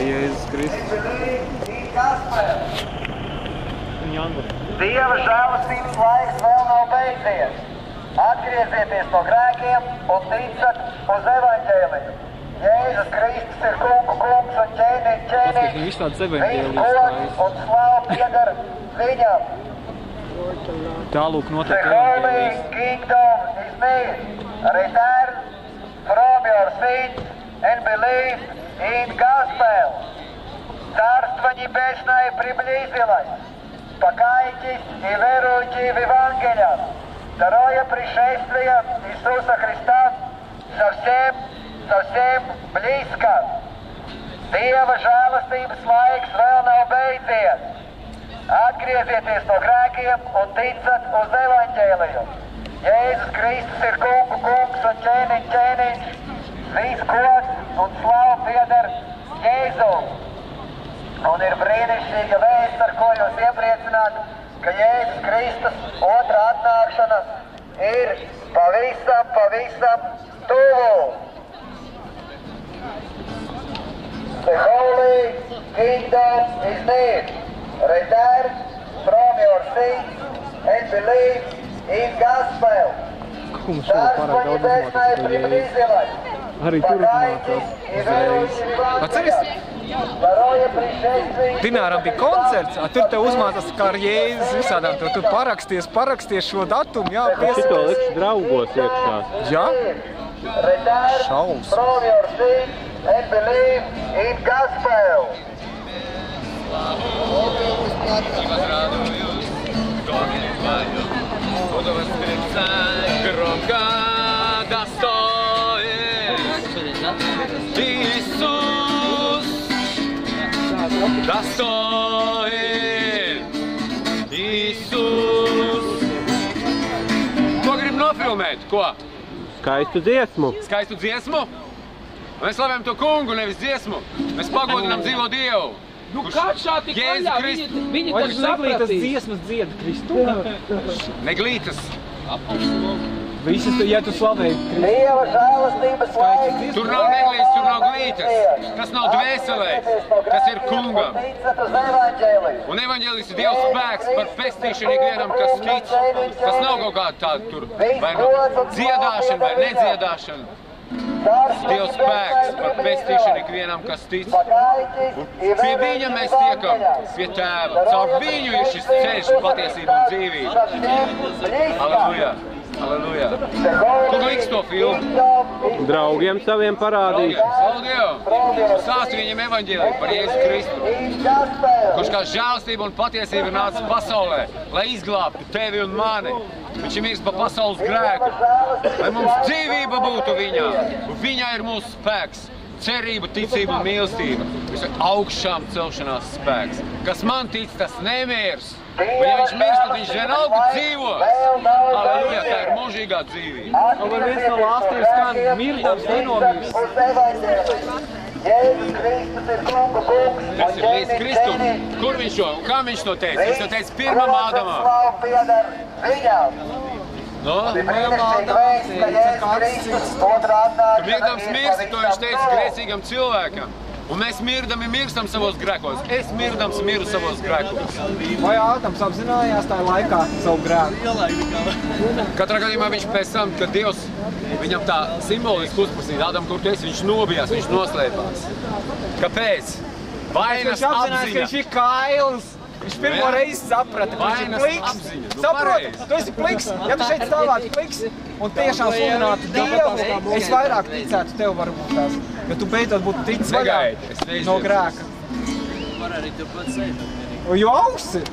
Jēzus Kristus. Dieva žēlastības laiks vēl nav beidzies. Atgriezieties no grēkiem un ticat uz evaņģēliju. Jēzus Kristus ir kungu kungs un ķēniņš ķēniņš. Viss gods un slāva piedar viņam. Tālūk notiek The Holy Kingdom is near. Return from your sins and believe in gospel. Царство Небесное приблизилось. Покайтесь и веруйте в Евангелие. Второе пришествие Иисуса Христа совсем близко. Dieva žēlastības laiks vēl nav beidzies. Atgriezieties no grēkiem un ticat uz evaņģēliju. Jēzus Kristus ir kungu kungs un ķēniņš ķēniņš. Viss gods un slāva pieder Jēzum. Un ir brīnišķīga vēsts, ar ko jūs iepriecināt, ka Jēzus Kristus otrā atnākšana ir pavisam tuvu. The Holy Kingdom is near. Return from your sins and believe in gospel. Царство Небесное приблизилось. Покайтесь и веруйте в Евангелие. Dināram bija koncerts, tur te uzmācās kā ar Jēzus visādām, tu paraksties šo datumu, jā, piesakās. Šito liks draugos iekšā. Jā? Šaus. From your sins and believe in gospel. Dastoir, Iisus. Ko grib nofilmēt? Ko? Skaistu dziesmu. Skaistu dziesmu? Mēs slavējam to kungu, nevis dziesmu. Mēs pagodinām dzīvo Dievu. Nu kāds šā tik vaļā? Viņi taču sapratīs. Dziesmas dzied Kristu. Neglītas. Visas, ja tu slavēji Dieva žēlastības laiks. Tur nav neglītas, tur nav glītas. Tas nav dvēselēs, tas ir kungam. Un evaņģēlis ir Dieva spēks par pestīšanu ikvienam, kas tic. Tas nav kaut kāda tāda tur, vai nu dziedāšana, vai nedziedāšana. Dieva spēks par pestīšanu ikvienam, kas tic. Un pie viņa mēs tiekam, pie tēva. Caur viņu ir šis ceļš, patiesība un dzīvība. Halleluja! Halleluja! Kur liks to filmu? Draugiem saviem parādīšu. Slavu Dievu! Stāstu viņiem evaņģēliju par Jēzu Kristu. Kurš kā žēlastība un patiesība nāca pasaulē, lai izglābtu tevi un mani. Viņš ir miris pa pasaules grēku. Lai mums dzīvība būtu viņā. Un viņā ir mūsu spēks. Cerība, ticība un mīlestība. Tas ir augšām celšanās spēks. Kas man tic, tas nemirs. Un ja viņš mirst, tad viņš vienalga dzīvo. Halleluja, tā ir mūžīgā dzīvība. Un viens no lāstiem skan mirdams nenomirs. Jēzus Kristus ir kungu kungs. Tas ir Jēzus Kristus. Kur viņš to? Un kā viņš to teica? Viņš to teica pirmam Ādamā. No? Tur mirdams mirsti, to viņš teica grēcīgam cilvēkam. Un mēs mirstam savos grēkos. Es mirdams miru savos grēkos. Vai Ādams apzinājās tajā laikā savu grēku? Katrā gadījumā viņš pēc tam, kad Dievs viņam tā simboliski uzprasīja, Ādam, kur tu esi, viņš nobijās, viņš noslēpās. Kāpēc? Vainas apziņa. Viņš ir kails. Viņš pirmo reizi saprata, ka viņš ir pliks. Saproti, tu esi pliks. Ja tu šeit stāvātu pliks un tiešām sludinātu Dievu, es vairāk ticētu tev varbūt tās. Jo tu beidzot būtu ticis vaļā no grēka. Jo augsts!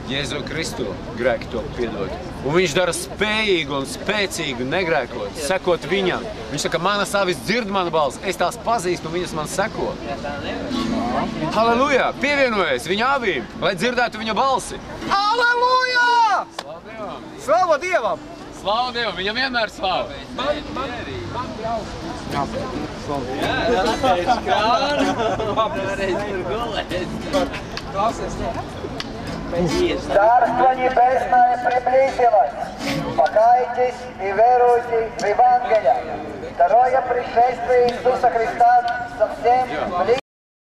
Jēzu Kristu grēki to piedod. Un viņš dara spējīgu un spēcīgu negrēkot, sekot viņam. Viņš saka, mana savis dzird manu balsi, es tās pazīstu un viņas man seko. Halleluja! Pievienojies viņa avīm, lai dzirdētu viņa balsi. Halleluja! Slavu Dievam! Slavu Dievam! Slavu Dievam! Viņam vienmēr slavu! Царство Небесное приблизилось. Покайтесь и веруйте в Евангелие. Второе пришествие Иисуса Христа совсем близко.